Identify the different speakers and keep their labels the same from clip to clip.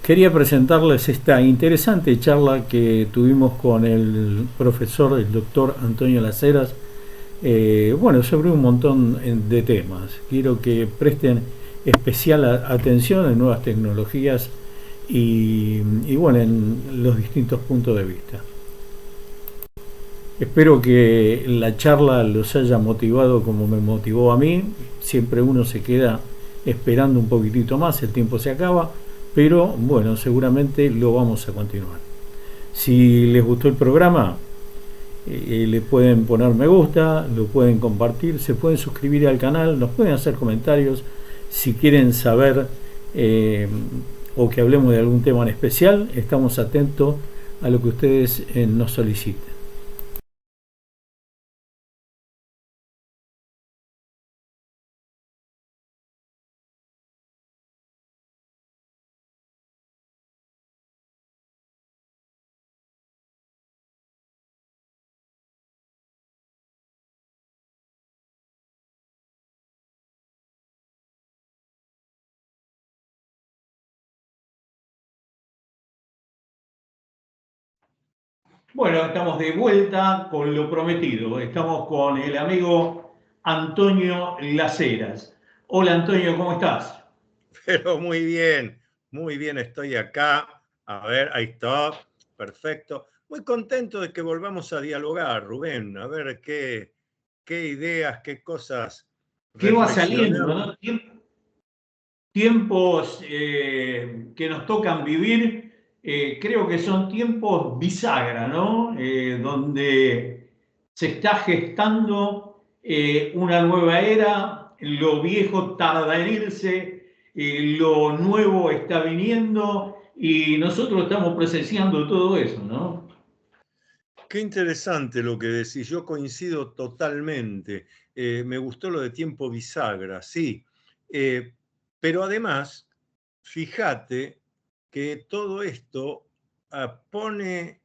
Speaker 1: Quería presentarles esta interesante charla que tuvimos con el profesor, el doctor Antonio Las Heras, sobre un montón de temas. Quiero que presten especial atención en nuevas tecnologías en los distintos puntos de vista. Espero que la charla los haya motivado como me motivó a mí. Siempre uno se queda esperando un poquitito más, el tiempo se acaba, pero bueno, seguramente lo vamos a continuar. Si les gustó el programa, le pueden poner me gusta, lo pueden compartir, se pueden suscribir al canal, nos pueden hacer comentarios si quieren saber o que hablemos de algún tema en especial. Estamos atentos a lo que ustedes nos soliciten. Bueno, estamos de vuelta con lo prometido. Estamos con el amigo Antonio Las Heras. Hola Antonio, ¿cómo estás?
Speaker 2: Pero muy bien, estoy acá. A ver, ahí está, perfecto. Muy contento de que volvamos a dialogar, Rubén. A ver qué ideas, qué cosas
Speaker 1: ¿Qué va saliendo,
Speaker 2: reflexionamos.
Speaker 1: no? Tiempos que nos tocan vivir, creo que son tiempos bisagra, ¿no? Donde se está gestando una nueva era, lo viejo tarda en irse, lo nuevo está viniendo y nosotros estamos presenciando todo eso, ¿no?
Speaker 2: Qué interesante lo que decís. Yo coincido totalmente. Me gustó lo de tiempo bisagra, sí. Eh, pero además, fíjate que todo esto pone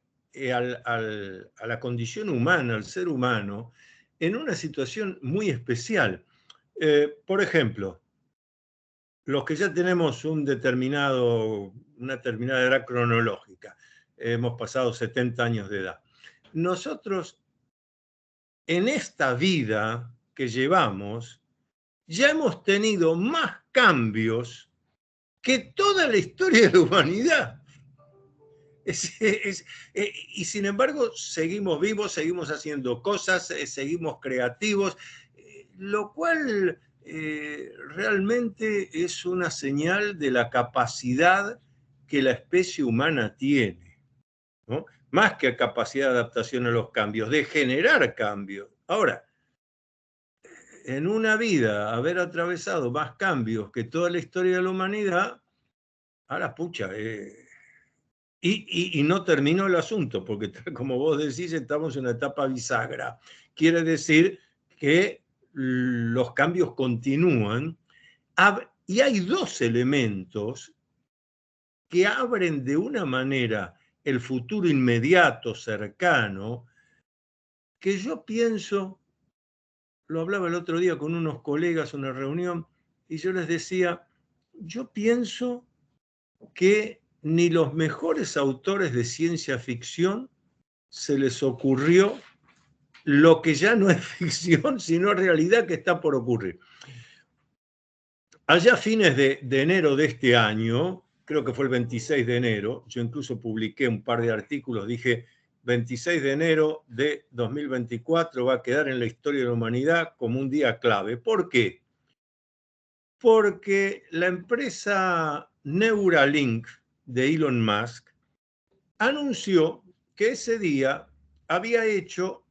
Speaker 2: a la condición humana, al ser humano, en una situación muy especial. Por ejemplo, los que ya tenemos una determinada edad cronológica, hemos pasado 70 años de edad. Nosotros, en esta vida que llevamos, ya hemos tenido más cambios que toda la historia de la humanidad. Y sin embargo, seguimos vivos, seguimos haciendo cosas, seguimos creativos, lo cual realmente es una señal de la capacidad que la especie humana tiene, ¿no? Más que capacidad de adaptación a los cambios, de generar cambios. Ahora, en una vida, haber atravesado más cambios que toda la historia de la humanidad, a la pucha, y no terminó el asunto, porque como vos decís, estamos en una etapa bisagra. Quiere decir que los cambios continúan y hay dos elementos que abren de una manera el futuro inmediato, cercano, que yo pienso, lo hablaba el otro día con unos colegas en una reunión, y yo les decía, yo pienso que ni los mejores autores de ciencia ficción se les ocurrió lo que ya no es ficción, sino realidad que está por ocurrir. Allá a fines de enero de este año, creo que fue el 26 de enero, yo incluso publiqué un par de artículos, dije, 26 de enero de 2024 va a quedar en la historia de la humanidad como un día clave. ¿Por qué? Porque la empresa Neuralink de Elon Musk anunció que ese día había hecho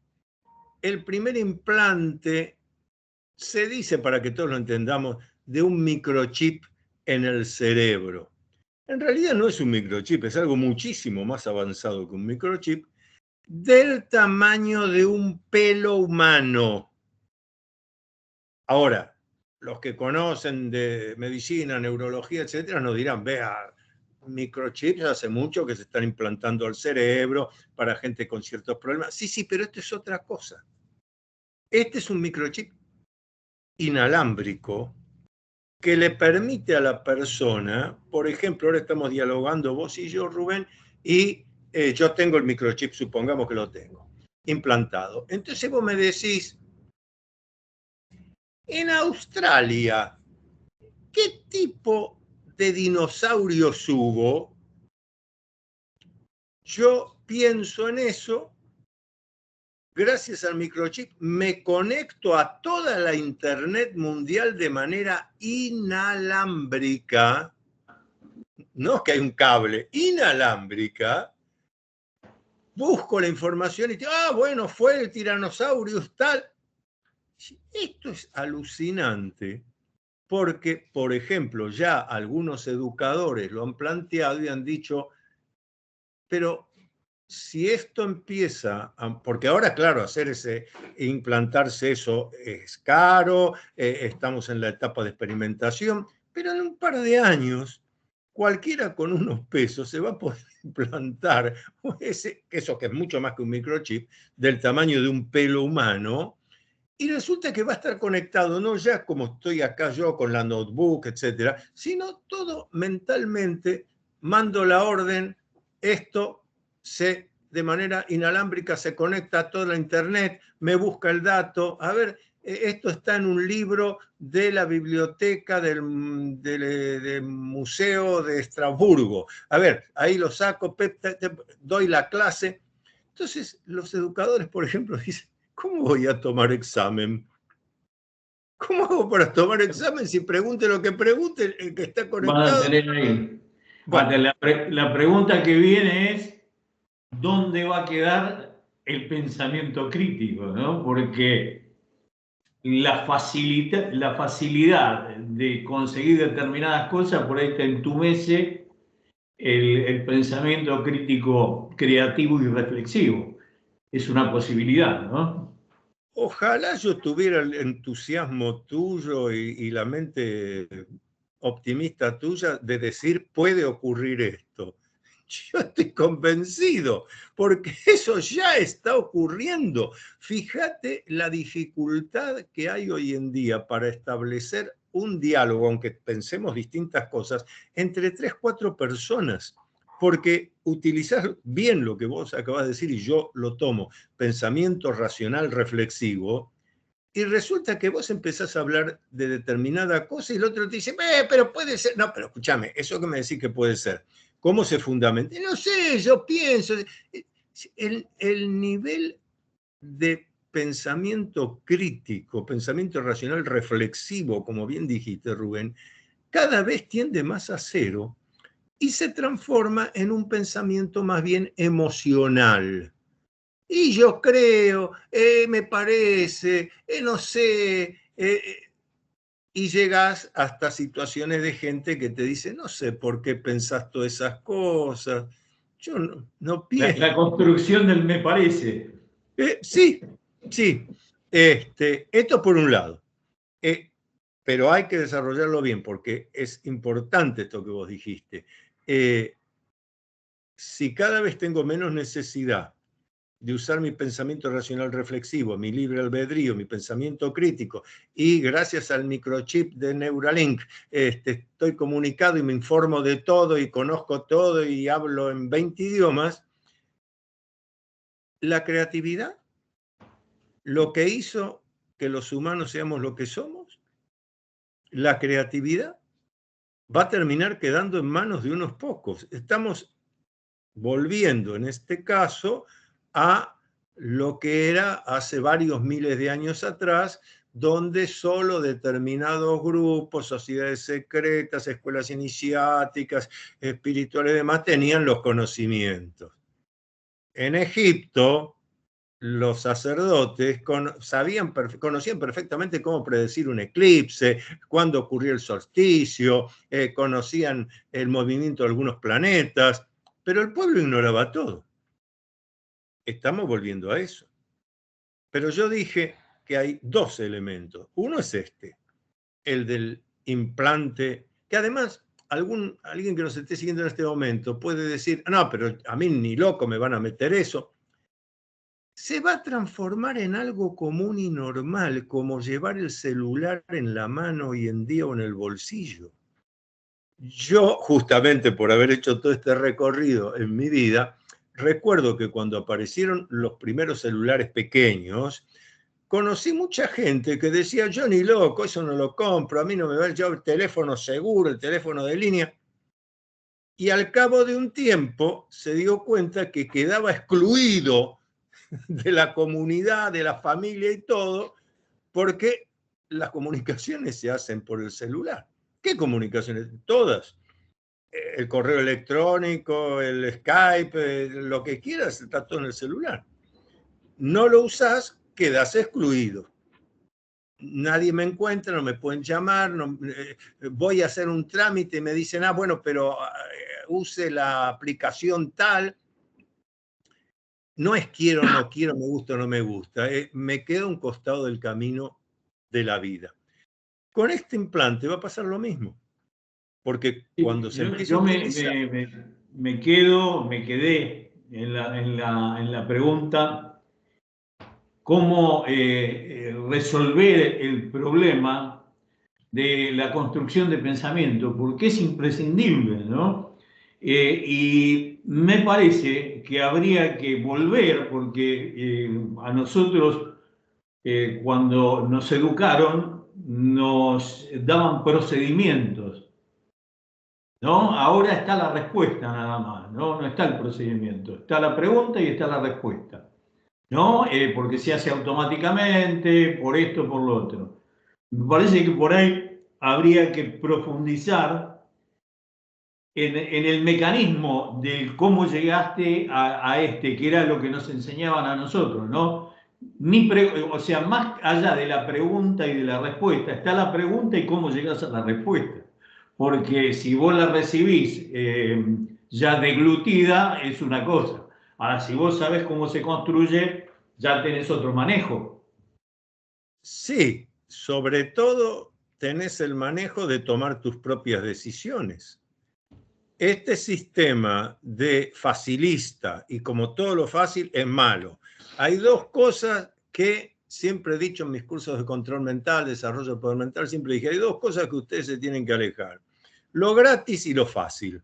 Speaker 2: el primer implante, se dice para que todos lo entendamos, de un microchip en el cerebro. En realidad no es un microchip, es algo muchísimo más avanzado que un microchip, del tamaño de un pelo humano. Ahora, los que conocen de medicina, neurología, etcétera, nos dirán, vea, microchips hace mucho que se están implantando al cerebro para gente con ciertos problemas. Sí, pero esto es otra cosa. Este es un microchip inalámbrico que le permite a la persona, por ejemplo, ahora estamos dialogando vos y yo, Rubén, y yo tengo el microchip, supongamos que lo tengo, implantado. Entonces vos me decís, en Australia, ¿qué tipo de dinosaurios hubo? Yo pienso en eso, gracias al microchip me conecto a toda la internet mundial de manera inalámbrica, no es que hay un cable, inalámbrica, busco la información y digo, bueno, fue el Tyrannosaurus tal. Esto es alucinante porque, por ejemplo, ya algunos educadores lo han planteado y han dicho, pero si esto empieza, porque ahora, claro, implantarse eso es caro, estamos en la etapa de experimentación, pero en un par de años, cualquiera con unos pesos se va a poder implantar eso que es mucho más que un microchip, del tamaño de un pelo humano, y resulta que va a estar conectado, no ya como estoy acá yo con la notebook, etcétera, sino todo mentalmente, mando la orden, esto de manera inalámbrica se conecta a toda la internet, me busca el dato, a ver, esto está en un libro de la biblioteca del Museo de Estrasburgo. A ver, ahí lo saco, doy la clase. Entonces, los educadores, por ejemplo, dicen, ¿cómo voy a tomar examen? ¿Cómo hago para tomar examen si pregunte lo que pregunte el que está conectado?
Speaker 3: Van a tener ahí.
Speaker 2: Bueno.
Speaker 3: La pregunta que viene es, ¿dónde va a quedar el pensamiento crítico? ¿No? Porque la facilidad de conseguir determinadas cosas por ahí te entumece el pensamiento crítico, creativo y reflexivo. Es una posibilidad, ¿no?
Speaker 2: Ojalá yo tuviera el entusiasmo tuyo y la mente optimista tuya de decir, puede ocurrir esto. Yo estoy convencido, porque eso ya está ocurriendo. Fíjate la dificultad que hay hoy en día para establecer un diálogo, aunque pensemos distintas cosas, entre 3, 4 personas. Porque utilizar bien lo que vos acabas de decir, y yo lo tomo, pensamiento racional reflexivo, y resulta que vos empezás a hablar de determinada cosa y el otro te dice, pero puede ser. No, pero escúchame, eso que me decís que puede ser, ¿cómo se fundamenta? No sé, yo pienso. El nivel de pensamiento crítico, pensamiento racional reflexivo, como bien dijiste, Rubén, cada vez tiende más a cero y se transforma en un pensamiento más bien emocional. Y yo creo, me parece, no sé, y llegas hasta situaciones de gente que te dice, no sé por qué pensás todas esas cosas, yo no pienso.
Speaker 3: La construcción del me parece.
Speaker 2: Sí, sí, esto por un lado, pero hay que desarrollarlo bien porque es importante esto que vos dijiste. Si cada vez tengo menos necesidad de usar mi pensamiento racional reflexivo, mi libre albedrío, mi pensamiento crítico, y gracias al microchip de Neuralink estoy comunicado y me informo de todo y conozco todo y hablo en 20 idiomas, la creatividad, lo que hizo que los humanos seamos lo que somos, la creatividad va a terminar quedando en manos de unos pocos. Estamos volviendo en este caso a lo que era hace varios miles de años atrás, donde solo determinados grupos, sociedades secretas, escuelas iniciáticas, espirituales y demás, tenían los conocimientos. En Egipto, los sacerdotes conocían perfectamente cómo predecir un eclipse, cuándo ocurría el solsticio, conocían el movimiento de algunos planetas, pero el pueblo ignoraba todo. Estamos volviendo a eso. Pero yo dije que hay 2 elementos. Uno es el del implante, que además alguien que nos esté siguiendo en este momento puede decir, no, pero a mí ni loco me van a meter eso. se va a transformar en algo común y normal, como llevar el celular en la mano hoy en día o en el bolsillo. Yo, justamente por haber hecho todo este recorrido en mi vida, recuerdo que cuando aparecieron los primeros celulares pequeños, conocí mucha gente que decía, yo ni loco, eso no lo compro, a mí no me va, yo el teléfono seguro, el teléfono de línea. Y al cabo de un tiempo se dio cuenta que quedaba excluido de la comunidad, de la familia y todo, porque las comunicaciones se hacen por el celular. ¿Qué comunicaciones? Todas. El correo electrónico, el Skype, lo que quieras, está todo en el celular. No lo usás, quedas excluido. Nadie me encuentra, no me pueden llamar, no, voy a hacer un trámite y me dicen, bueno, pero use la aplicación tal. No es quiero, no quiero, me gusta o no me gusta. Me quedo a un costado del camino de la vida. Con este implante va a pasar lo mismo. Porque cuando se empieza a utilizar...
Speaker 3: me quedé en la pregunta cómo resolver el problema de la construcción de pensamiento, porque es imprescindible, ¿no? Y me parece que habría que volver, porque a nosotros, cuando nos educaron, nos daban procedimientos, ¿no? Ahora está la respuesta nada más, ¿no? No está el procedimiento, está la pregunta y está la respuesta, ¿no? Porque se hace automáticamente, por esto, por lo otro. Me parece que por ahí habría que profundizar en el mecanismo de cómo llegaste a este, que era lo que nos enseñaban a nosotros, ¿no? O sea, más allá de la pregunta y de la respuesta, está la pregunta y cómo llegas a la respuesta. Porque si vos la recibís ya deglutida, es una cosa. Ahora, si vos sabés cómo se construye, ya tenés otro manejo.
Speaker 2: Sí, sobre todo tenés el manejo de tomar tus propias decisiones. Este sistema de facilista, y como todo lo fácil, es malo. Hay dos cosas que siempre he dicho en mis cursos de control mental, desarrollo del poder mental, siempre dije, hay dos cosas que ustedes se tienen que alejar. Lo gratis y lo fácil.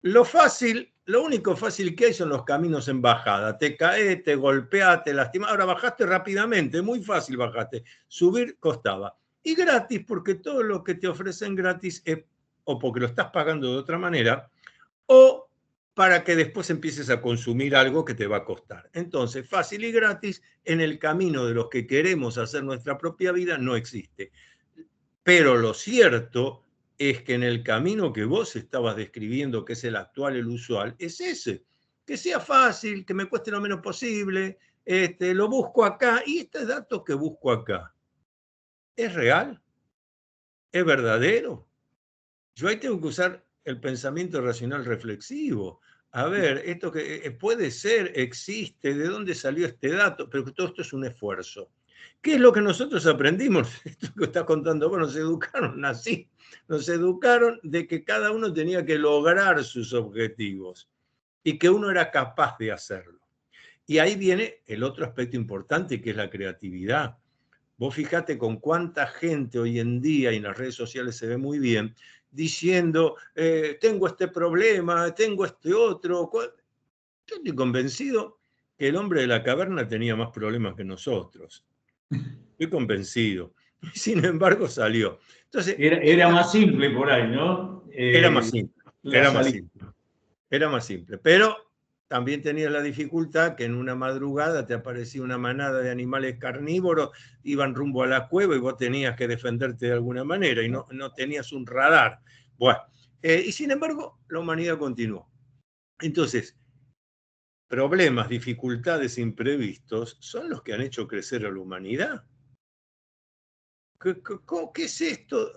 Speaker 2: Lo fácil, lo único fácil que hay son los caminos en bajada. Te caes, te golpeas, te lastimas. Ahora bajaste rápidamente, muy fácil bajaste. Subir costaba. Y gratis, porque todo lo que te ofrecen gratis es o porque lo estás pagando de otra manera, o para que después empieces a consumir algo que te va a costar. Entonces, fácil y gratis en el camino de los que queremos hacer nuestra propia vida no existe. Pero lo cierto es que en el camino que vos estabas describiendo, que es el actual, el usual, es ese. Que sea fácil, que me cueste lo menos posible, lo busco acá, y este dato que busco acá, ¿es real? ¿Es verdadero? Yo ahí tengo que usar el pensamiento racional reflexivo. A ver, esto que puede ser, existe, ¿de dónde salió este dato? Pero que todo esto es un esfuerzo. ¿Qué es lo que nosotros aprendimos? Esto que está contando, bueno, nos educaron así. Nos educaron de que cada uno tenía que lograr sus objetivos y que uno era capaz de hacerlo. Y ahí viene el otro aspecto importante, que es la creatividad. Vos fíjate con cuánta gente hoy en día, y en las redes sociales se ve muy bien, diciendo, tengo este problema, tengo este otro. Yo estoy convencido que el hombre de la caverna tenía más problemas que nosotros. Estoy convencido. Sin embargo, salió. Entonces,
Speaker 3: Era más simple por ahí, ¿no?
Speaker 2: Era más simple. Era más simple. Pero también tenía la dificultad que en una madrugada te aparecía una manada de animales carnívoros, iban rumbo a la cueva y vos tenías que defenderte de alguna manera y no tenías un radar. Bueno, y sin embargo, la humanidad continuó. Entonces, problemas, dificultades imprevistos son los que han hecho crecer a la humanidad. ¿Qué es esto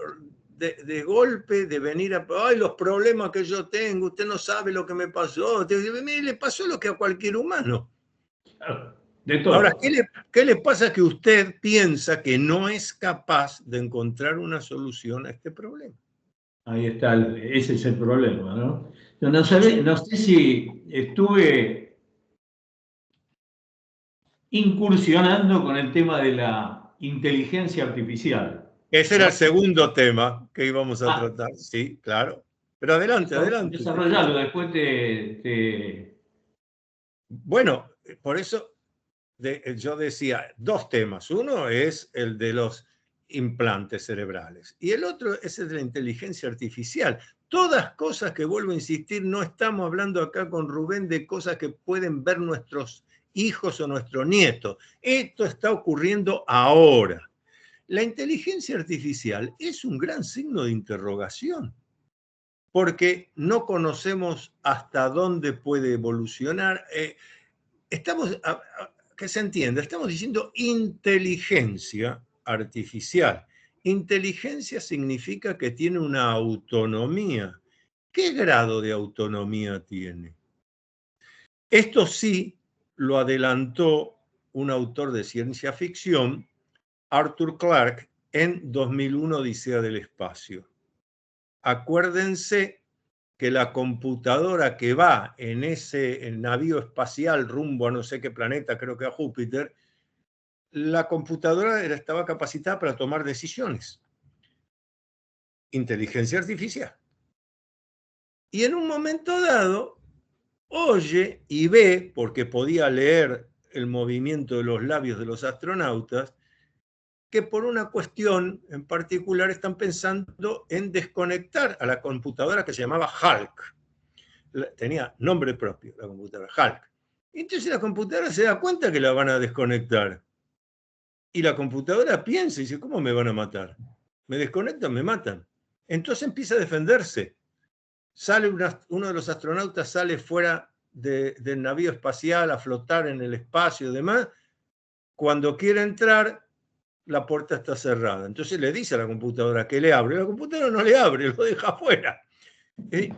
Speaker 2: de golpe, de venir a... ¡Ay, los problemas que yo tengo! Usted no sabe lo que me pasó. Le pasó lo que a cualquier humano.
Speaker 3: De todo.
Speaker 2: Ahora, ¿qué le pasa que usted piensa que no es capaz de encontrar una solución a este problema?
Speaker 3: Ahí está, ese es el problema, ¿no? No sé si estuve incursionando con el tema de la inteligencia artificial,
Speaker 2: Ese era el
Speaker 3: ¿no?
Speaker 2: segundo tema que íbamos a
Speaker 3: Ah,
Speaker 2: tratar, sí, claro. Pero adelante, adelante, te escucho.
Speaker 3: desarrollalo, después
Speaker 2: Bueno, por eso yo decía dos temas. Uno es el de los implantes cerebrales y el otro es el de la inteligencia artificial. Todas cosas que, vuelvo a insistir, no estamos hablando acá con Rubén de cosas que pueden ver nuestros hijos o nuestros nietos. Esto está ocurriendo ahora. La inteligencia artificial es un gran signo de interrogación, porque no conocemos hasta dónde puede evolucionar. Estamos, que se entienda, estamos diciendo inteligencia artificial. Inteligencia significa que tiene una autonomía. ¿Qué grado de autonomía tiene? Esto sí lo adelantó un autor de ciencia ficción, Arthur Clarke, en 2001 Odisea del Espacio. Acuérdense que la computadora que va en ese navío espacial rumbo a no sé qué planeta, creo que a Júpiter, la computadora estaba capacitada para tomar decisiones. Inteligencia artificial. Y en un momento dado, oye y ve, porque podía leer el movimiento de los labios de los astronautas, que por una cuestión en particular están pensando en desconectar a la computadora que se llamaba Hulk. Tenía nombre propio, la computadora, Hulk. Entonces la computadora se da cuenta que la van a desconectar. Y la computadora piensa y dice, ¿cómo me van a matar? Me desconectan, me matan. Entonces empieza a defenderse. Sale uno de los astronautas, sale fuera del navío espacial a flotar en el espacio y demás. Cuando quiere entrar, la puerta está cerrada. Entonces le dice a la computadora que le abre. La computadora no le abre, lo deja afuera.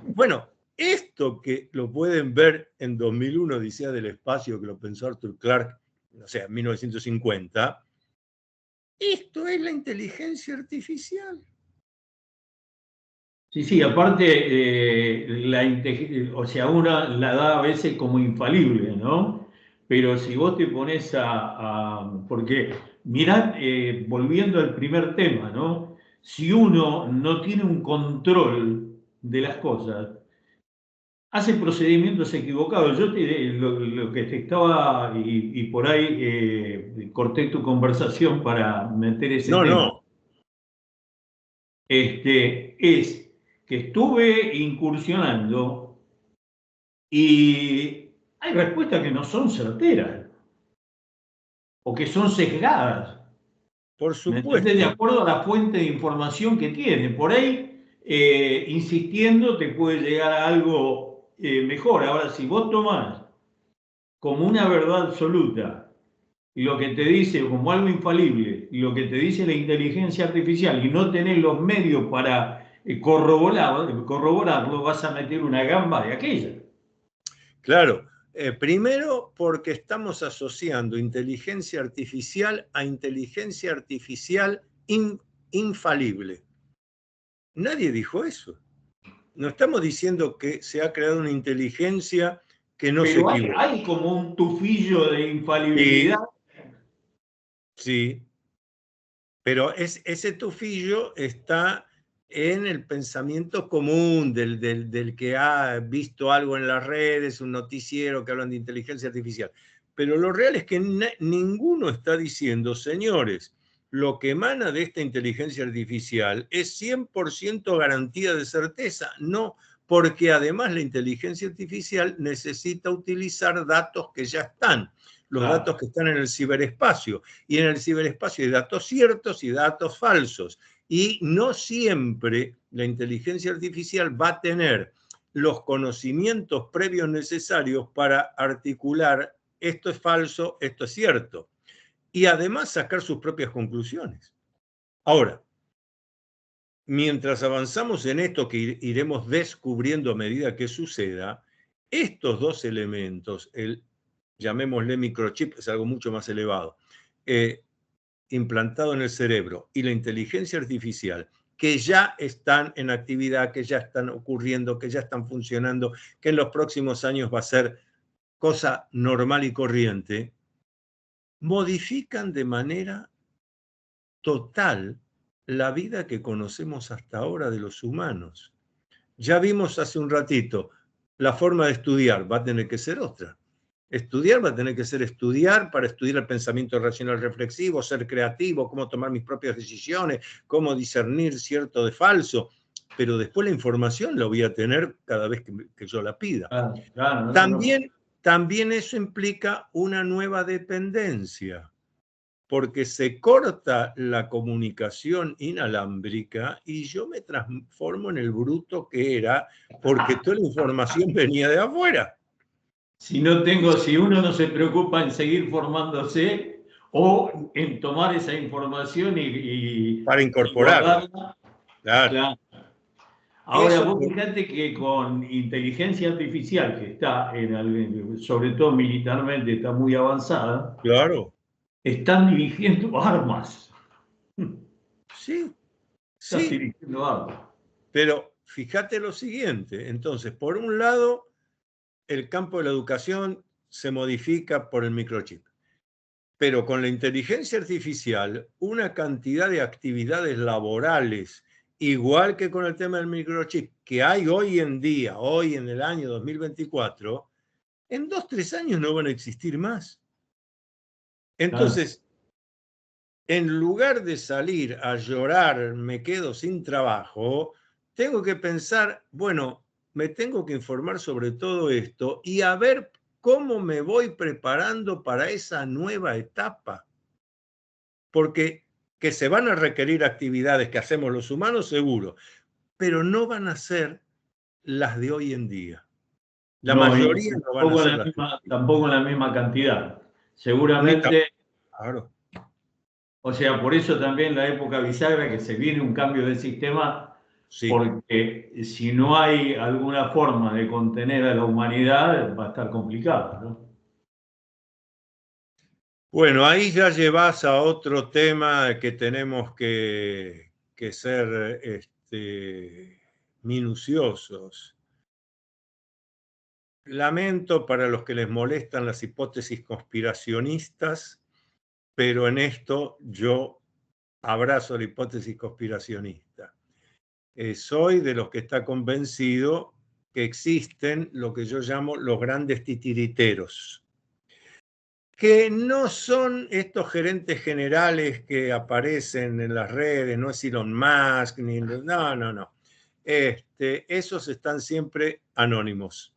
Speaker 2: Bueno, esto que lo pueden ver en 2001, Odisea del Espacio, que lo pensó Arthur Clarke, o sea, en 1950, esto es la inteligencia artificial.
Speaker 3: Sí, sí, aparte, o sea, uno la da a veces como infalible, ¿no? Pero si vos te pones porque mirad, volviendo al primer tema, ¿no? Si uno no tiene un control de las cosas, hace procedimientos equivocados. Lo que te estaba, y por ahí corté tu conversación para meter ese
Speaker 2: No,
Speaker 3: tema,
Speaker 2: no.
Speaker 3: es que estuve incursionando y hay respuestas que no son certeras o que son sesgadas.
Speaker 2: Por
Speaker 3: ¿Me entendés? De
Speaker 2: supuesto.
Speaker 3: acuerdo a la fuente de información que tiene. Por ahí, insistiendo, te puede llegar a algo mejor. Ahora, si vos tomás como una verdad absoluta lo que te dice, como algo infalible, lo que te dice la inteligencia artificial y no tenés los medios para corroborarlo, vas a meter una gamba de aquella.
Speaker 2: Claro. Primero, porque estamos asociando inteligencia artificial a inteligencia artificial infalible. Nadie dijo eso. No estamos diciendo que se ha creado una inteligencia que no se
Speaker 3: Pero
Speaker 2: equivoca.
Speaker 3: hay como un tufillo de infalibilidad.
Speaker 2: Sí, sí. Pero ese tufillo está en el pensamiento común del que ha visto algo en las redes, un noticiero que hablan de inteligencia artificial. Pero lo real es que ninguno está diciendo, señores, lo que emana de esta inteligencia artificial es 100% garantía de certeza. No, porque además la inteligencia artificial necesita utilizar datos que ya están, los
Speaker 3: Claro.
Speaker 2: datos que están en el ciberespacio. Y en el ciberespacio hay datos ciertos y datos falsos. Y no siempre la inteligencia artificial va a tener los conocimientos previos necesarios para articular esto es falso, esto es cierto. Y además sacar sus propias conclusiones. Ahora, mientras avanzamos en esto que iremos descubriendo a medida que suceda, estos dos elementos, llamémosle microchip, es algo mucho más elevado, implantado en el cerebro, y la inteligencia artificial, que ya están en actividad, que ya están ocurriendo, que ya están funcionando, que en los próximos años va a ser cosa normal y corriente, modifican de manera total la vida que conocemos hasta ahora de los humanos. Ya vimos hace un ratito, la forma de estudiar va a tener que ser otra. Estudiar va a tener que ser estudiar para estudiar el pensamiento racional reflexivo, ser creativo, cómo tomar mis propias decisiones, cómo discernir cierto de falso, pero después la información la voy a tener cada vez que yo la pida.
Speaker 3: Claro,
Speaker 2: También eso implica una nueva dependencia, porque se corta la comunicación inalámbrica y yo me transformo en el bruto que era, porque toda la información venía de afuera.
Speaker 3: Si uno no se preocupa en seguir formándose o en tomar esa información y
Speaker 2: para incorporarla.
Speaker 3: Claro. Ahora, vos fíjate que con inteligencia artificial, que está, sobre todo militarmente, está muy avanzada,
Speaker 2: claro,
Speaker 3: están dirigiendo armas.
Speaker 2: Sí.
Speaker 3: Están dirigiendo armas.
Speaker 2: Pero fíjate lo siguiente, entonces, por un lado, el campo de la educación se modifica por el microchip, pero con la inteligencia artificial, una cantidad de actividades laborales, igual que con el tema del microchip, que hay hoy en día, hoy en el año 2024, en 2, 3 años no van a existir más. Entonces, en lugar de salir a llorar, me quedo sin trabajo, tengo que pensar, bueno, me tengo que informar sobre todo esto y a ver cómo me voy preparando para esa nueva etapa. Porque que se van a requerir actividades que hacemos los humanos, seguro, pero no van a ser las de hoy en día. La mayoría no van a ser las
Speaker 3: tampoco en la misma cantidad. Seguramente.
Speaker 2: Claro.
Speaker 3: O sea, por eso también la época bisagra, que se viene un cambio de sistema, porque si no hay alguna forma de contener a la humanidad, va a estar complicado, ¿no?
Speaker 2: Bueno, ahí ya llevas a otro tema que tenemos que ser minuciosos. Lamento para los que les molestan las hipótesis conspiracionistas, pero en esto yo abrazo la hipótesis conspiracionista. Soy de los que está convencido que existen lo que yo llamo los grandes titiriteros, que no son estos gerentes generales que aparecen en las redes, no es Elon Musk, no. Esos están siempre anónimos.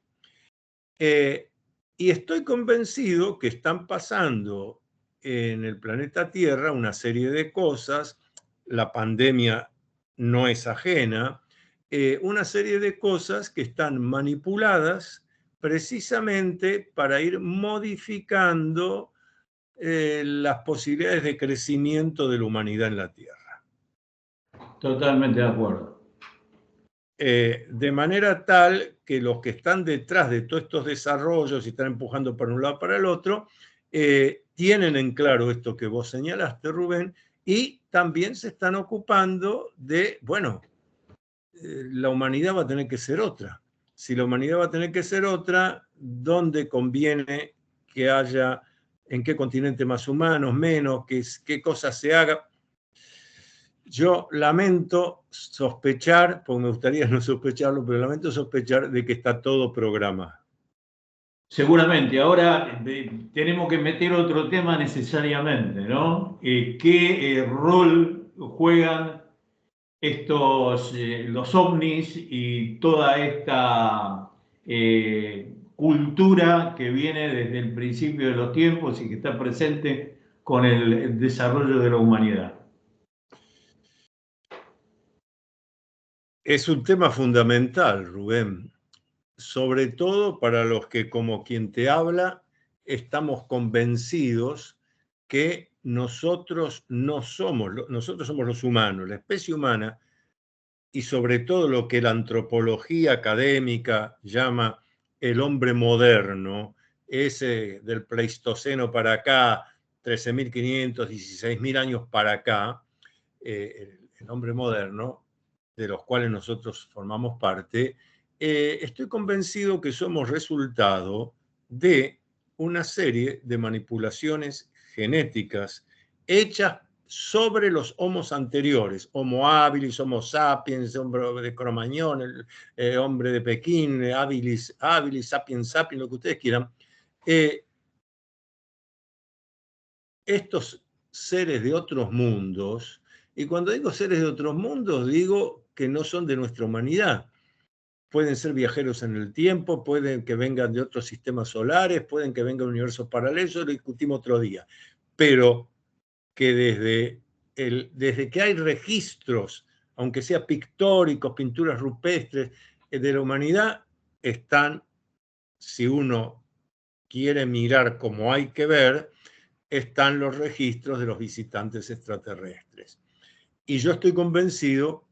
Speaker 2: Y estoy convencido que están pasando en el planeta Tierra una serie de cosas, la pandemia no es ajena, una serie de cosas que están manipuladas precisamente para ir modificando las posibilidades de crecimiento de la humanidad en la Tierra.
Speaker 3: Totalmente de acuerdo.
Speaker 2: De manera tal que los que están detrás de todos estos desarrollos y están empujando para un lado para el otro, tienen en claro esto que vos señalaste, Rubén, y también se están ocupando de, bueno, la humanidad va a tener que ser otra. Si la humanidad va a tener que ser otra, ¿dónde conviene que haya, en qué continente más humanos, menos, qué cosas se haga? Yo lamento sospechar, porque me gustaría no sospecharlo, pero lamento sospechar de que está todo programado.
Speaker 3: Seguramente. Ahora tenemos que meter otro tema necesariamente, ¿no? ¿Qué rol juegan los ovnis y toda esta cultura que viene desde el principio de los tiempos y que está presente con el desarrollo de la humanidad?
Speaker 2: Es un tema fundamental, Rubén, sobre todo para los que, como quien te habla, estamos convencidos que nosotros somos los humanos, la especie humana, y sobre todo lo que la antropología académica llama el hombre moderno, ese del Pleistoceno para acá, 13.500, 16.000 años para acá, el hombre moderno, de los cuales nosotros formamos parte, estoy convencido que somos resultado de una serie de manipulaciones genéticas hechas sobre los homos anteriores, Homo habilis, Homo sapiens, hombre de Cromañón, el hombre de Pekín, habilis, sapiens, sapiens, lo que ustedes quieran. Estos seres de otros mundos, y cuando digo seres de otros mundos, digo que no son de nuestra humanidad. Pueden ser viajeros en el tiempo, pueden que vengan de otros sistemas solares, pueden que vengan de universos paralelos, eso lo discutimos otro día. Pero que desde que hay registros, aunque sea pictóricos, pinturas rupestres, de la humanidad, están, si uno quiere mirar como hay que ver, están los registros de los visitantes extraterrestres. Y yo estoy convencido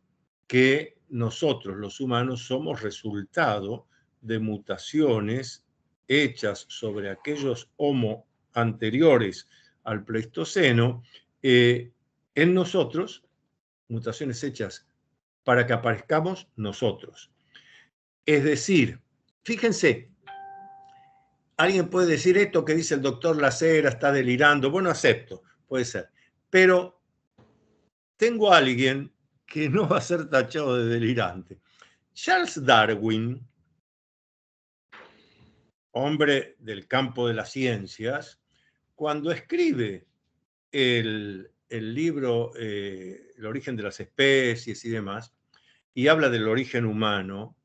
Speaker 2: que nosotros, los humanos, somos resultado de mutaciones hechas sobre aquellos Homo anteriores al Pleistoceno, en nosotros, mutaciones hechas para que aparezcamos nosotros. Es decir, fíjense, alguien puede decir esto que dice el doctor Lacera, está delirando. Bueno, acepto, puede ser. Pero tengo a alguien que no va a ser tachado de delirante. Charles Darwin, hombre del campo de las ciencias, cuando escribe el libro El origen de las especies y demás, y habla del origen humano,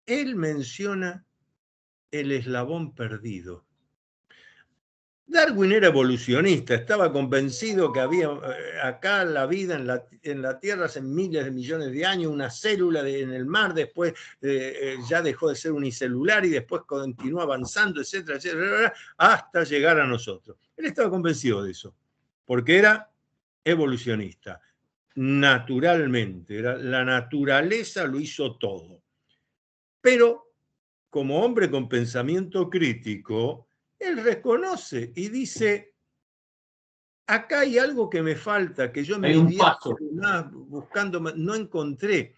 Speaker 2: él menciona el eslabón perdido. Darwin era evolucionista, estaba convencido que había acá la vida en la Tierra hace miles de millones de años, una célula en el mar, después ya dejó de ser unicelular y después continuó avanzando, etcétera, etcétera, hasta llegar a nosotros. Él estaba convencido de eso, porque era evolucionista. Naturalmente, la naturaleza lo hizo todo. Pero como hombre con pensamiento crítico, él reconoce y dice, acá hay algo que me falta, que yo en mis días buscando no encontré.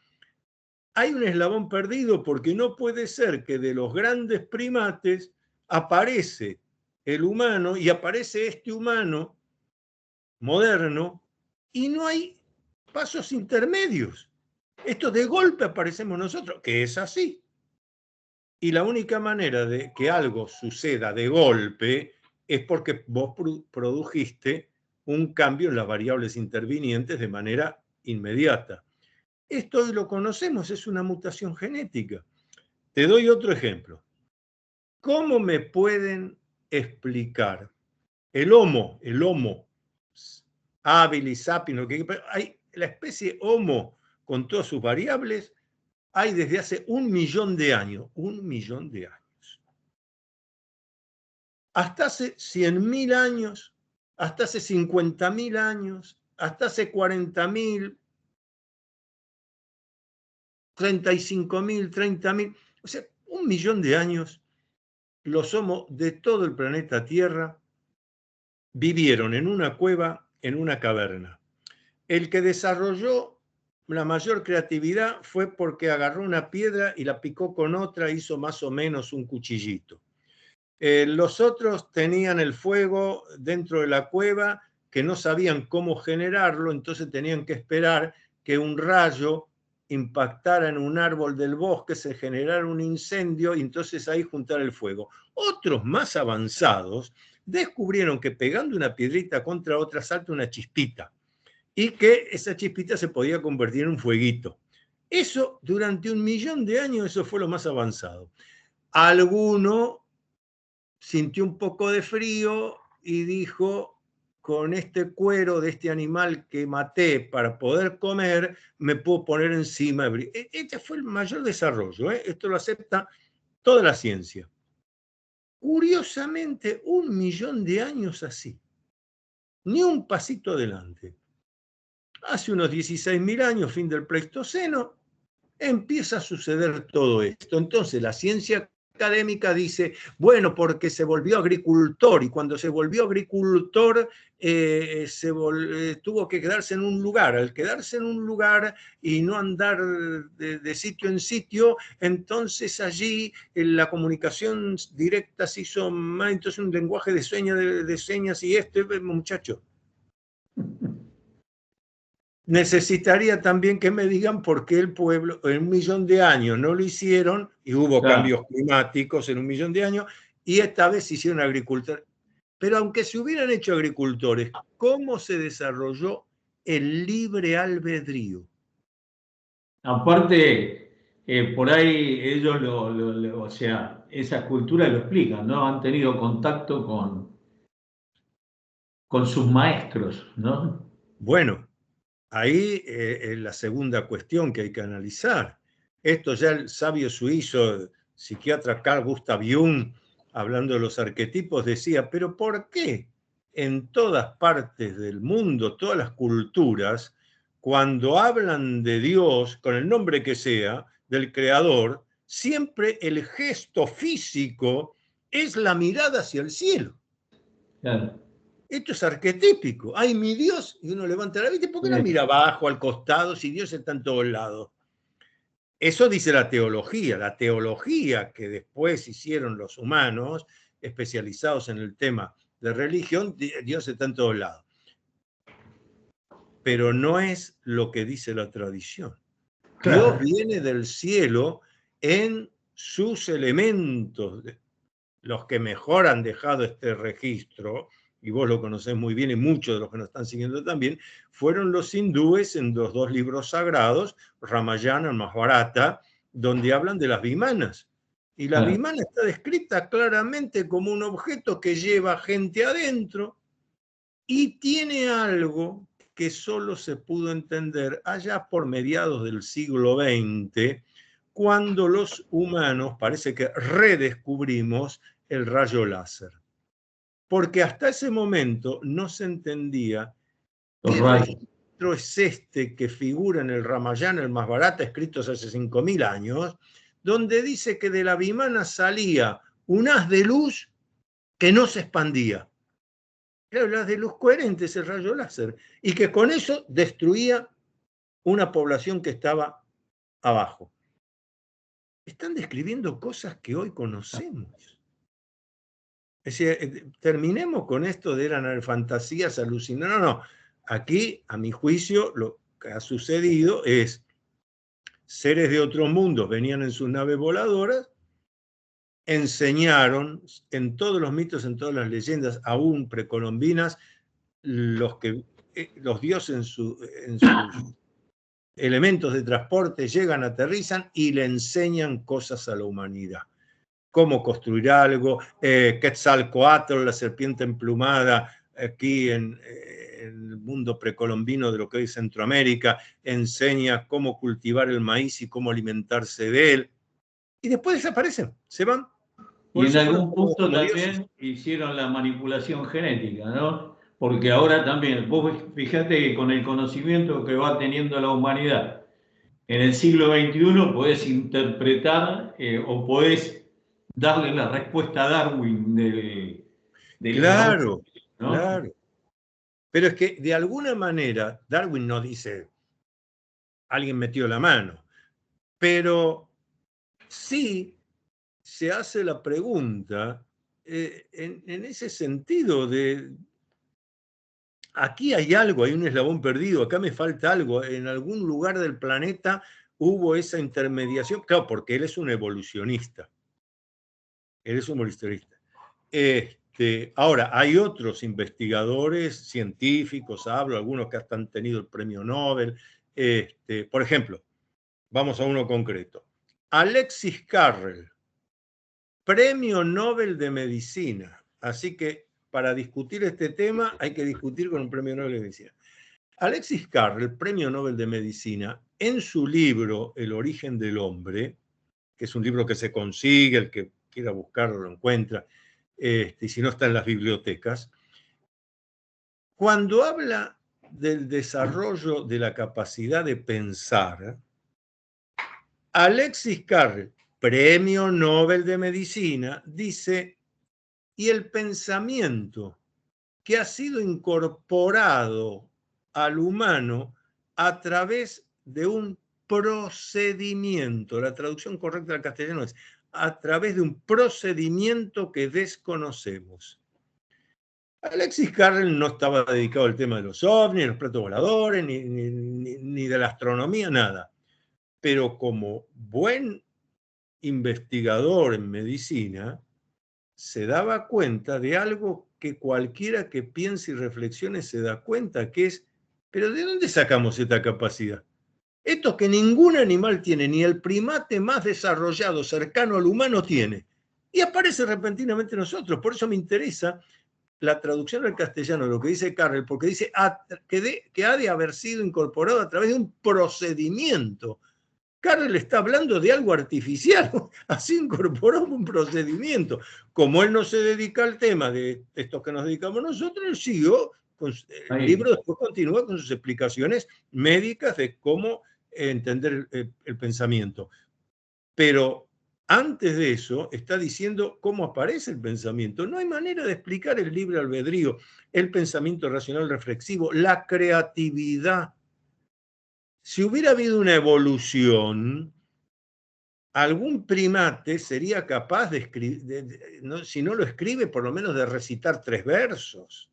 Speaker 2: Hay un eslabón perdido porque no puede ser que de los grandes primates aparece el humano y aparece este humano moderno y no hay pasos intermedios. Esto de golpe aparecemos nosotros, que es así. Y la única manera de que algo suceda de golpe es porque vos produjiste un cambio en las variables intervinientes de manera inmediata. Esto hoy lo conocemos, es una mutación genética. Te doy otro ejemplo. ¿Cómo me pueden explicar el Homo habilis, sapiens, la especie Homo con todas sus variables? Hay desde hace 1 millón de años, 1 millón de años. Hasta hace 100.000 años, hasta hace 50.000 años, hasta hace 40.000, 35.000, 30.000, o sea, 1 millón de años, los Homo de todo el planeta Tierra vivieron en una cueva, en una caverna. El que desarrolló la mayor creatividad fue porque agarró una piedra y la picó con otra, hizo más o menos un cuchillito. Los otros tenían el fuego dentro de la cueva, que no sabían cómo generarlo, entonces tenían que esperar que un rayo impactara en un árbol del bosque, se generara un incendio y entonces ahí juntar el fuego. Otros más avanzados descubrieron que pegando una piedrita contra otra salta una chispita, y que esa chispita se podía convertir en un fueguito. Eso, durante 1 millón de años, eso fue lo más avanzado. Alguno sintió un poco de frío y dijo, con este cuero de este animal que maté para poder comer, me puedo poner encima. Este fue el mayor desarrollo, ¿eh? Esto lo acepta toda la ciencia. Curiosamente, 1 millón de años así. Ni un pasito adelante. Hace unos 16.000 años, fin del Pleistoceno, empieza a suceder todo esto. Entonces, la ciencia académica dice, bueno, porque se volvió agricultor, y cuando se volvió agricultor tuvo que quedarse en un lugar. Al quedarse en un lugar y no andar de sitio en sitio, entonces allí la comunicación directa se hizo más, entonces un lenguaje de señas, y muchacho, necesitaría también que me digan por qué el pueblo en 1.000.000 de años no lo hicieron, y hubo cambios climáticos en 1.000.000 de años, y esta vez se hicieron agricultores. Pero aunque se hubieran hecho agricultores, ¿cómo se desarrolló el libre albedrío?
Speaker 3: Aparte, por ahí ellos, o sea, esas culturas lo explican, ¿no? Han tenido contacto con sus maestros, ¿no?
Speaker 2: Bueno, ahí es la segunda cuestión que hay que analizar. Esto ya el sabio suizo, psiquiatra Carl Gustav Jung, hablando de los arquetipos, decía, pero ¿por qué en todas partes del mundo, todas las culturas, cuando hablan de Dios, con el nombre que sea, del Creador, siempre el gesto físico es la mirada hacia el cielo?
Speaker 3: Claro.
Speaker 2: Esto es arquetípico. ¡Ay, mi Dios! Y uno levanta la vista. ¿Por qué no mira abajo, al costado, si Dios está en todos lados? Eso dice la teología. La teología que después hicieron los humanos, especializados en el tema de religión, Dios está en todos lados. Pero no es lo que dice la tradición.
Speaker 3: Claro.
Speaker 2: Dios viene del cielo en sus elementos, los que mejor han dejado este registro, y vos lo conocés muy bien y muchos de los que nos están siguiendo también, fueron los hindúes en los dos libros sagrados, Ramayana y Mahabharata, donde hablan de las vimanas. Y la vimana está descrita claramente como un objeto que lleva gente adentro y tiene algo que solo se pudo entender allá por mediados del siglo XX, cuando los humanos parece que redescubrimos el rayo láser. Porque hasta ese momento no se entendía qué registro es este que figura en el Ramayana, el Mahabharata, escritos hace 5.000 años, donde dice que de la vimana salía un haz de luz que no se expandía. Era el haz de luz coherente, ese rayo láser, y que con eso destruía una población que estaba abajo. Están describiendo cosas que hoy conocemos. Es decir, terminemos con esto de eran fantasías alucinadas. No. Aquí, a mi juicio, lo que ha sucedido es seres de otros mundos venían en sus naves voladoras, enseñaron en todos los mitos, en todas las leyendas, aún precolombinas, los dioses en sus elementos de transporte llegan, aterrizan y le enseñan cosas a la humanidad. Cómo construir algo, Quetzalcóatl, la serpiente emplumada, aquí en el mundo precolombino de lo que hoy es Centroamérica, enseña cómo cultivar el maíz y cómo alimentarse de él. Y después desaparecen, se van.
Speaker 3: Y en algún punto también hicieron la manipulación genética, ¿no? Porque ahora también, vos fíjate que con el conocimiento que va teniendo la humanidad, en el siglo XXI podés interpretar o podés darle la respuesta a Darwin del
Speaker 2: Claro,
Speaker 3: ¿no?
Speaker 2: Claro. Pero es que de alguna manera, Darwin no dice, alguien metió la mano, pero sí se hace la pregunta en ese sentido de, aquí hay algo, hay un eslabón perdido, acá me falta algo, en algún lugar del planeta hubo esa intermediación, claro, porque él es un evolucionista. Él es un evolucionista. Ahora, hay otros investigadores científicos, hablo, algunos que hasta han tenido el premio Nobel. Por ejemplo, vamos a uno concreto. Alexis Carrel, premio Nobel de Medicina. Así que para discutir este tema hay que discutir con un premio Nobel de Medicina. Alexis Carrel, premio Nobel de Medicina, en su libro El origen del hombre, que es un libro que se consigue, el que quiera buscarlo lo encuentra, y si no está en las bibliotecas, cuando habla del desarrollo de la capacidad de pensar, Alexis Carrel, premio Nobel de Medicina, dice, y el pensamiento que ha sido incorporado al humano a través de un procedimiento, la traducción correcta al castellano es a través de un procedimiento que desconocemos. Alexis Carrel no estaba dedicado al tema de los ovnis, los platos voladores, ni de la astronomía, nada. Pero como buen investigador en medicina, se daba cuenta de algo que cualquiera que piense y reflexione se da cuenta, que es, ¿pero de dónde sacamos esta capacidad? Esto que ningún animal tiene, ni el primate más desarrollado cercano al humano tiene. Y aparece repentinamente en nosotros. Por eso me interesa la traducción al castellano, lo que dice Carrel, porque dice que ha de haber sido incorporado a través de un procedimiento. Carrel está hablando de algo artificial, así incorporó un procedimiento. Como él no se dedica al tema de estos que nos dedicamos nosotros, él siguió, el libro después continúa con sus explicaciones médicas de cómo entender el pensamiento. Pero antes de eso está diciendo cómo aparece el pensamiento. No hay manera de explicar el libre albedrío, el pensamiento racional reflexivo, la creatividad. Si hubiera habido una evolución, algún primate sería capaz de escribir, si no lo escribe, por lo menos de recitar 3 versos.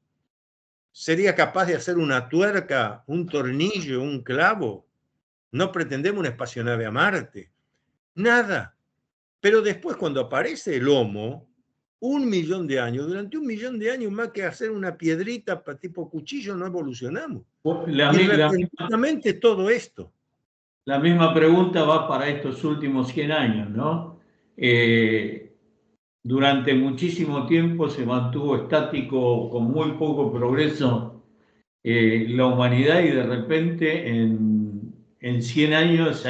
Speaker 2: Sería capaz de hacer una tuerca, un tornillo, un clavo. No pretendemos una espacionave a Marte. Nada. Pero después, cuando aparece el Homo, 1 millón de años, durante 1 millón de años más que hacer una piedrita tipo cuchillo, no evolucionamos. Y repentinamente todo esto.
Speaker 3: La misma pregunta va para estos últimos 100 años, ¿no? Durante muchísimo tiempo se mantuvo estático, con muy poco progreso, la humanidad, y de repente en 100 años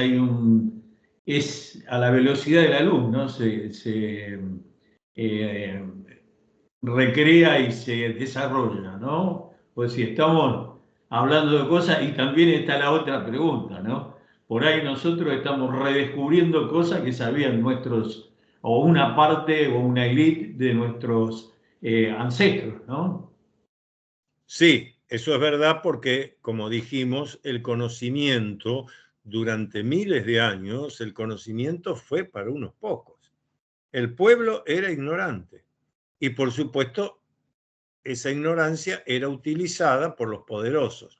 Speaker 3: es a la velocidad de la luz, ¿no? Se recrea y se desarrolla, ¿no? Pues si estamos hablando de cosas, y también está la otra pregunta, ¿no? Por ahí nosotros estamos redescubriendo cosas que sabían nuestros, o una parte o una élite de nuestros ancestros, ¿no?
Speaker 2: Sí, eso es verdad porque, como dijimos, el conocimiento durante miles de años, el conocimiento fue para unos pocos. El pueblo era ignorante y, por supuesto, esa ignorancia era utilizada por los poderosos.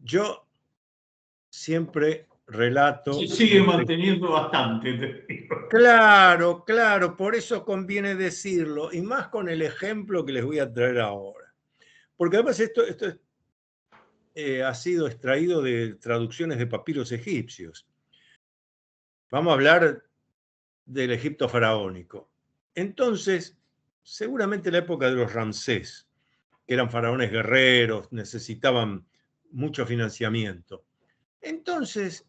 Speaker 2: Yo siempre relato...
Speaker 3: Se sigue manteniendo bastante.
Speaker 2: Claro, claro, por eso conviene decirlo, y más con el ejemplo que les voy a traer ahora. Porque además esto ha sido extraído de traducciones de papiros egipcios. Vamos a hablar del Egipto faraónico. Entonces, seguramente en la época de los Ramsés, que eran faraones guerreros, necesitaban mucho financiamiento. Entonces,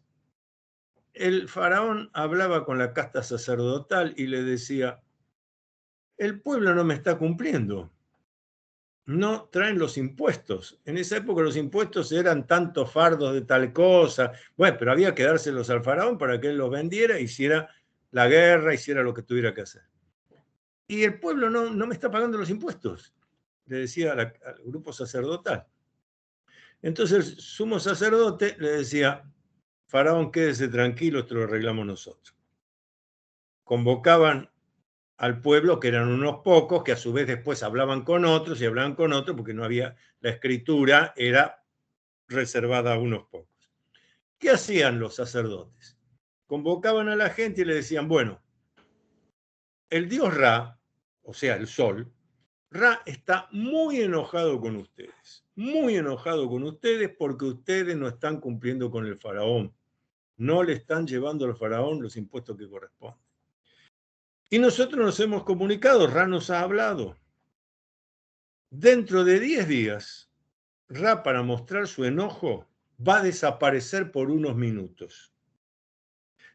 Speaker 2: el faraón hablaba con la casta sacerdotal y le decía, el pueblo no me está cumpliendo. No traen los impuestos. En esa época los impuestos eran tantos fardos de tal cosa. Bueno, pero había que dárselos al faraón para que él los vendiera, hiciera la guerra, hiciera lo que tuviera que hacer. Y el pueblo no me está pagando los impuestos, le decía al grupo sacerdotal. Entonces el sumo sacerdote le decía, faraón, quédese tranquilo, esto lo arreglamos nosotros. Convocaban al pueblo, que eran unos pocos, que a su vez después hablaban con otros y hablaban con otros, porque no había, la escritura era reservada a unos pocos. ¿Qué hacían los sacerdotes? Convocaban a la gente y le decían, bueno, el dios Ra, o sea, el sol, Ra está muy enojado con ustedes porque ustedes no están cumpliendo con el faraón, no le están llevando al faraón los impuestos que corresponden. Y nosotros nos hemos comunicado, Ra nos ha hablado. Dentro de 10 días, Ra, para mostrar su enojo, va a desaparecer por unos minutos.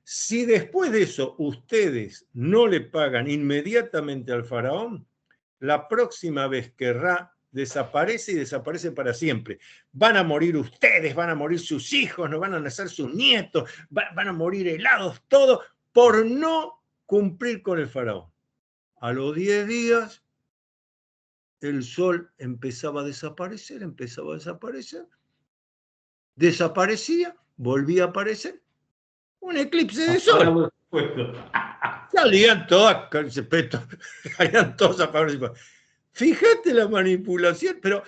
Speaker 2: Si después de eso ustedes no le pagan inmediatamente al faraón, la próxima vez que Ra desaparece y desaparece para siempre. Van a morir ustedes, van a morir sus hijos, no van a nacer sus nietos, van a morir helados, todo por no cumplir con el faraón. A los 10 días, el sol empezaba a desaparecer, desaparecía, volvía a aparecer. Un eclipse de sol. Salían todas, salían todos apagados. Fíjate la manipulación, pero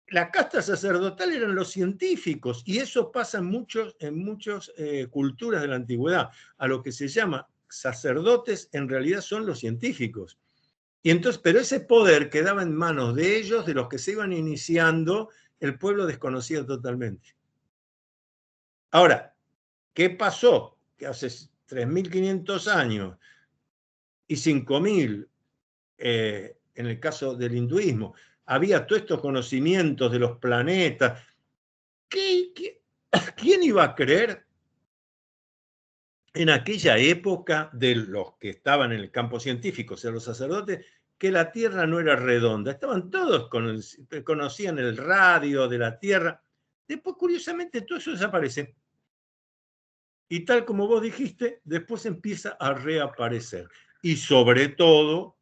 Speaker 2: la casta sacerdotal eran los científicos, y eso pasa en muchas culturas de la antigüedad. A lo que se llama sacerdotes, en realidad son los científicos. Y entonces, pero ese poder quedaba en manos de ellos, de los que se iban iniciando, el pueblo desconocía totalmente. Ahora, ¿qué pasó? Que hace 3.500 años y 5.000, en el caso del hinduismo, había todos estos conocimientos de los planetas. ¿Quién iba a creer en aquella época de los que estaban en el campo científico, o sea, los sacerdotes, que la Tierra no era redonda? Estaban todos, conocían el radio de la Tierra. Después, curiosamente, todo eso desaparece. Y tal como vos dijiste, después empieza a reaparecer. Y sobre todo,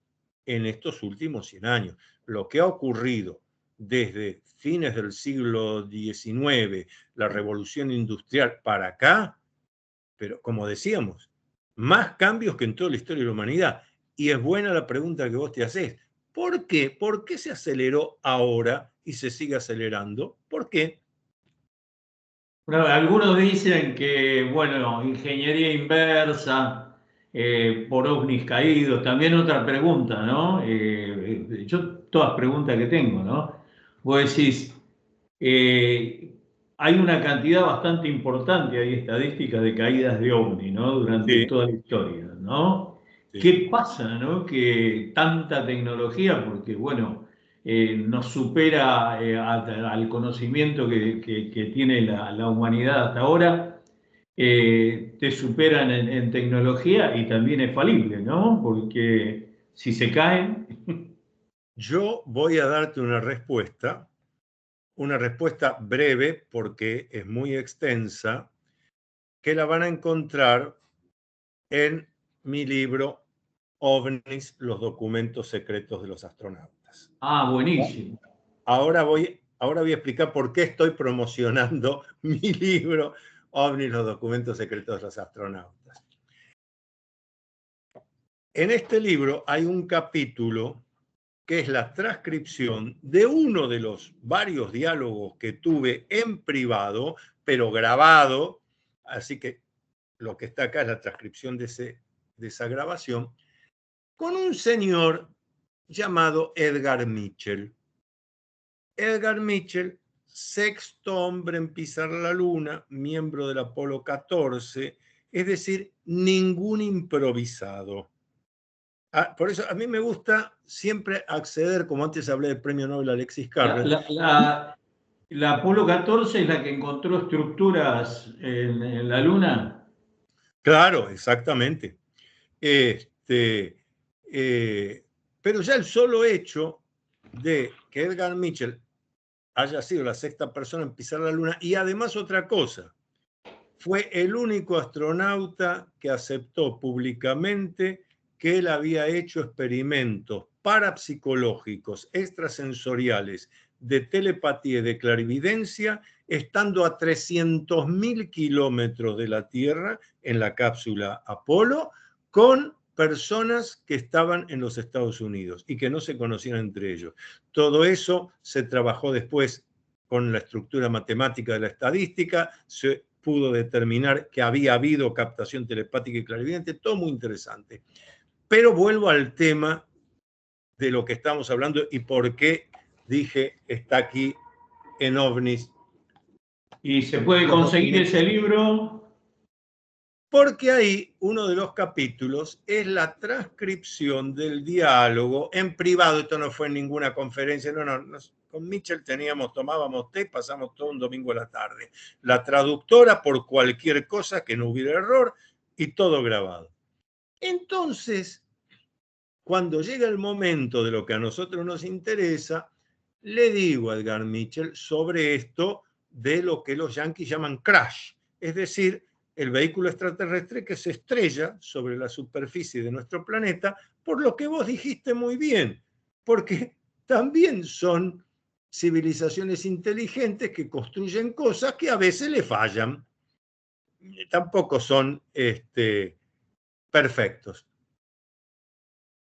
Speaker 2: en estos últimos 100 años, lo que ha ocurrido desde fines del siglo XIX, la revolución industrial para acá, pero como decíamos, más cambios que en toda la historia de la humanidad. Y es buena la pregunta que vos te hacés. ¿Por qué? ¿Por qué se aceleró ahora y se sigue acelerando? ¿Por qué?
Speaker 3: Bueno, algunos dicen que, bueno, ingeniería inversa, por ovnis caídos. También otra pregunta, ¿no? Yo todas preguntas que tengo, ¿no? Vos decís, hay una cantidad bastante importante, hay estadísticas de caídas de ovni, ¿no? Durante toda la historia, ¿no?
Speaker 2: Sí.
Speaker 3: ¿Qué pasa, ¿no? Que tanta tecnología, porque, bueno, nos supera al conocimiento que tiene la humanidad hasta ahora, te superan en tecnología y también es falible, ¿no? Porque si se caen...
Speaker 2: Yo voy a darte una respuesta breve porque es muy extensa, que la van a encontrar en mi libro OVNIs, los documentos secretos de los astronautas.
Speaker 3: Ah, buenísimo.
Speaker 2: Ahora voy a explicar por qué estoy promocionando mi libro OVNIs, los documentos secretos de los astronautas. En este libro hay un capítulo que es la transcripción de uno de los varios diálogos que tuve en privado, pero grabado, así que lo que está acá es la transcripción de esa grabación, con un señor llamado Edgar Mitchell. Edgar Mitchell, sexto hombre en pisar la Luna, miembro del Apolo 14, es decir, ningún improvisado. Por eso a mí me gusta siempre acceder, como antes hablé del premio Nobel Alexis Carrel.
Speaker 3: La Apolo 14 es la que encontró estructuras en la Luna.
Speaker 2: Claro, exactamente. Pero ya el solo hecho de que Edgar Mitchell haya sido la sexta persona en pisar la Luna, y además otra cosa, fue el único astronauta que aceptó públicamente que él había hecho experimentos parapsicológicos, extrasensoriales, de telepatía y de clarividencia, estando a 300.000 kilómetros de la Tierra en la cápsula Apolo, con personas que estaban en los Estados Unidos y que no se conocían entre ellos. Todo eso se trabajó después con la estructura matemática de la estadística, se pudo determinar que había habido captación telepática y clarividente, todo muy interesante. Pero vuelvo al tema de lo que estamos hablando y por qué dije está aquí en OVNIs.
Speaker 3: ¿Y se puede conseguir ese libro?
Speaker 2: Porque ahí uno de los capítulos es la transcripción del diálogo en privado. Esto no fue en ninguna conferencia, no. Con Mitchell tomábamos té, pasamos todo un domingo a la tarde. La traductora por cualquier cosa, que no hubiera error, y todo grabado. Entonces, cuando llega el momento de lo que a nosotros nos interesa, le digo a Edgar Mitchell sobre esto de lo que los yanquis llaman crash, es decir, el vehículo extraterrestre que se estrella sobre la superficie de nuestro planeta, por lo que vos dijiste muy bien, porque también son civilizaciones inteligentes que construyen cosas que a veces le fallan. Tampoco son perfectos.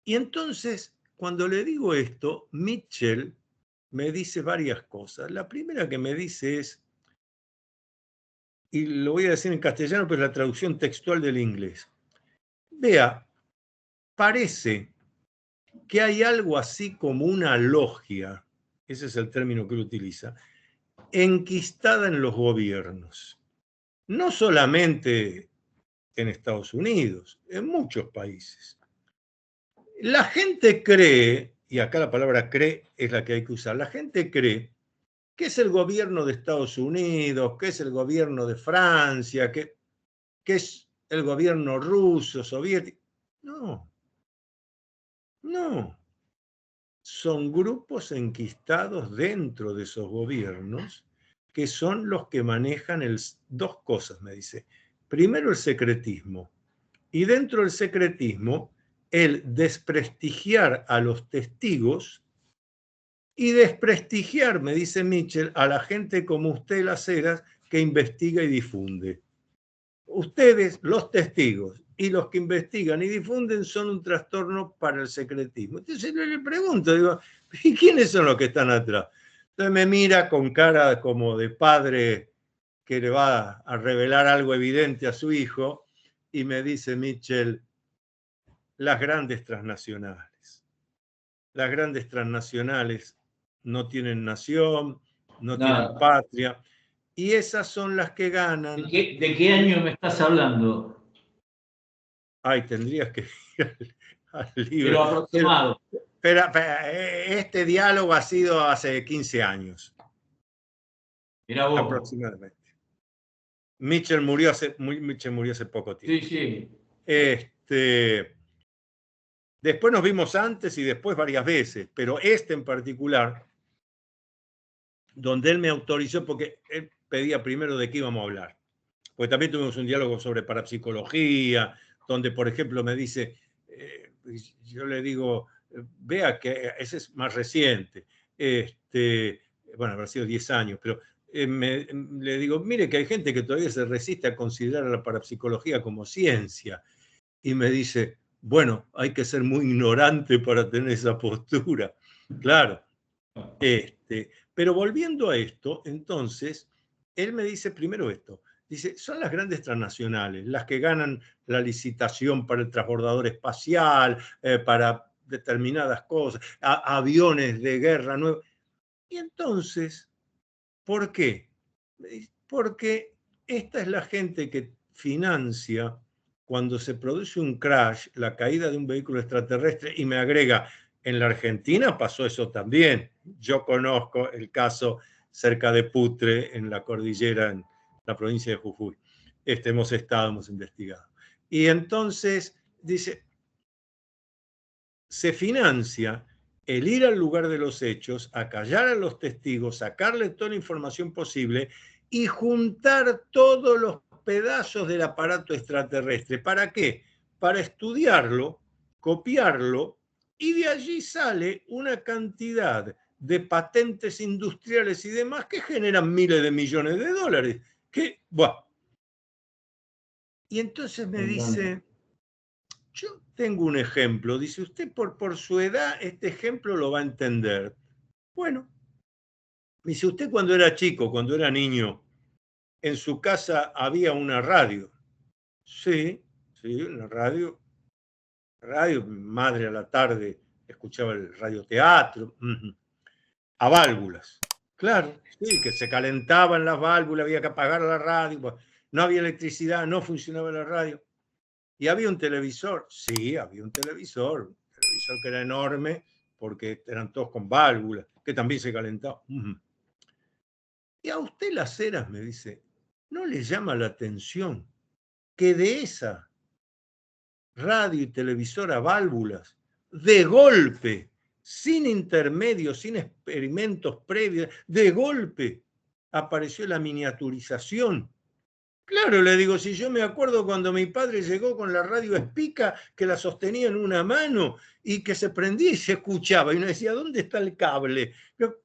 Speaker 2: Y entonces, cuando le digo esto, Mitchell me dice varias cosas. La primera que me dice es, y lo voy a decir en castellano, pero es la traducción textual del inglés. Vea, parece que hay algo así como una logia, ese es el término que él utiliza, enquistada en los gobiernos. No solamente en Estados Unidos, en muchos países. La gente cree, y acá la palabra cree es la que hay que usar, la gente cree que es el gobierno de Estados Unidos, que es el gobierno de Francia, que es el gobierno ruso, soviético. No, no. Son grupos enquistados dentro de esos gobiernos que son los que manejan dos cosas, me dice. Primero, el secretismo. Y dentro del secretismo, el desprestigiar a los testigos y desprestigiar, me dice Mitchell, a la gente como usted, Las Heras, que investiga y difunde. Ustedes, los testigos, y los que investigan y difunden son un trastorno para el secretismo. Entonces le pregunto, digo, ¿y quiénes son los que están atrás? Entonces me mira con cara como de padre que le va a revelar algo evidente a su hijo y me dice Mitchell, las grandes transnacionales. Las grandes transnacionales no tienen nación, no tienen patria, y esas son las que ganan.
Speaker 3: ¿De qué año me estás hablando?
Speaker 2: Ay, tendrías que ir al libro.
Speaker 3: Pero aproximado.
Speaker 2: Pero este diálogo ha sido hace 15 años.
Speaker 3: Mirá vos.
Speaker 2: Aproximadamente. Mitchell murió hace poco tiempo.
Speaker 3: Sí, sí.
Speaker 2: Después nos vimos antes y después varias veces, pero en particular, donde él me autorizó, porque él pedía primero de qué íbamos a hablar. Porque también tuvimos un diálogo sobre parapsicología, donde, por ejemplo, me dice, yo le digo, vea que ese es más reciente, bueno, habrá sido 10 años, pero le digo, mire que hay gente que todavía se resiste a considerar a la parapsicología como ciencia. Y me dice, bueno, hay que ser muy ignorante para tener esa postura. Claro. Pero volviendo a esto, entonces, él me dice primero esto. Dice, son las grandes transnacionales, las que ganan la licitación para el transbordador espacial, para determinadas cosas, aviones de guerra nuevos. Y entonces, ¿por qué? Porque esta es la gente que financia cuando se produce un crash, la caída de un vehículo extraterrestre, y me agrega, en la Argentina pasó eso también. Yo conozco el caso cerca de Putre, en la cordillera, en la provincia de Jujuy. Hemos investigado. Y entonces, dice, se financia el ir al lugar de los hechos, acallar a los testigos, sacarle toda la información posible y juntar todos los pedazos del aparato extraterrestre. ¿Para qué? Para estudiarlo, copiarlo, y de allí sale una cantidad de patentes industriales y demás que generan miles de millones de dólares. Y entonces me dice, yo tengo un ejemplo. Dice, usted por su edad este ejemplo lo va a entender. Bueno, dice, usted cuando era chico, cuando era niño, en su casa había una radio. Sí, una radio. Mi madre a la tarde escuchaba el radioteatro. A válvulas. Claro, sí, que se calentaban las válvulas, había que apagar la radio. No había electricidad, no funcionaba la radio. ¿Y había un televisor? Sí, había un televisor que era enorme porque eran todos con válvulas, que también se calentaban. Y a usted, Las Heras, me dice, ¿no le llama la atención que de esa radio y televisor a válvulas, de golpe, sin intermedios, sin experimentos previos, de golpe apareció la miniaturización Claro, le digo, si yo me acuerdo cuando mi padre llegó con la radio Espica, que la sostenía en una mano y que se prendía y se escuchaba. Y uno decía, ¿dónde está el cable?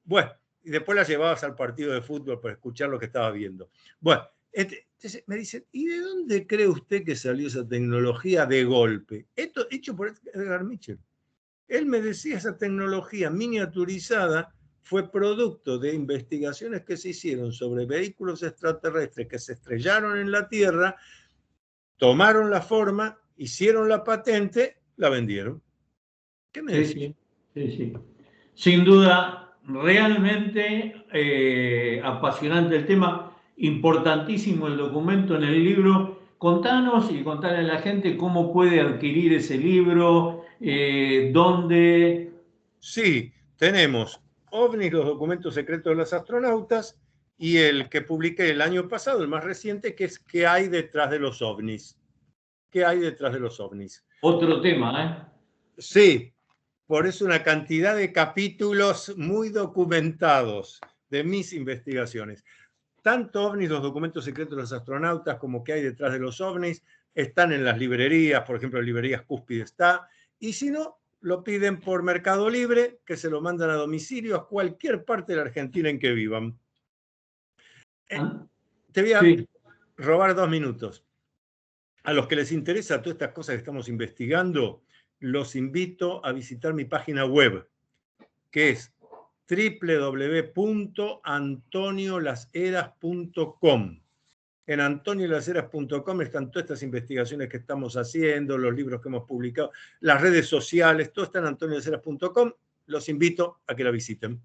Speaker 2: Bueno, y después la llevabas al partido de fútbol para escuchar lo que estaba viendo. Bueno, entonces me dicen, ¿y de dónde cree usted que salió esa tecnología de golpe? Esto hecho por Edgar Mitchell. Él me decía, esa tecnología miniaturizada fue producto de investigaciones que se hicieron sobre vehículos extraterrestres que se estrellaron en la Tierra, tomaron la forma, hicieron la patente, la vendieron. ¿Qué me decís?
Speaker 3: Sí. Sin duda, realmente apasionante el tema, importantísimo el documento en el libro. Contanos y contale a la gente cómo puede adquirir ese libro, dónde.
Speaker 2: Sí, tenemos OVNIs, los documentos secretos de los astronautas, y el que publiqué el año pasado, el más reciente, que es ¿qué hay detrás de los OVNIs? ¿Qué hay detrás de los OVNIs?
Speaker 3: Otro tema, ¿eh?
Speaker 2: Sí, por eso una cantidad de capítulos muy documentados de mis investigaciones. Tanto OVNIs, los documentos secretos de los astronautas, como qué hay detrás de los OVNIs, están en las librerías, por ejemplo, en librerías Cúspide está, y si no, lo piden por Mercado Libre, que se lo mandan a domicilio a cualquier parte de la Argentina en que vivan. Te voy a
Speaker 3: Sí.
Speaker 2: robar 2 minutos. A los que les interesa todas estas cosas que estamos investigando, los invito a visitar mi página web, que es www.antoniolaseras.com. En antoniolaseras.com están todas estas investigaciones que estamos haciendo, los libros que hemos publicado, las redes sociales, todo está en antoniolaseras.com. Los invito a que la visiten.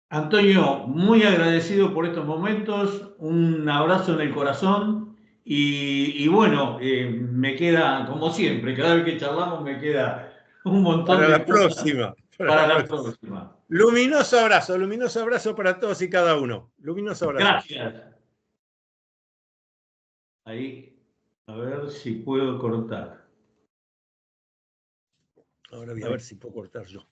Speaker 3: Antonio, muy agradecido por estos momentos, un abrazo en el corazón y bueno, me queda, como siempre, cada vez que charlamos me queda un montón
Speaker 2: Para
Speaker 3: de
Speaker 2: la
Speaker 3: cosas
Speaker 2: próxima.
Speaker 3: para la próxima.
Speaker 2: Luminoso abrazo para todos y cada uno. Luminoso abrazo.
Speaker 3: Gracias. Ahí, a ver si puedo cortar.
Speaker 2: Ahora voy a ver si puedo cortar yo.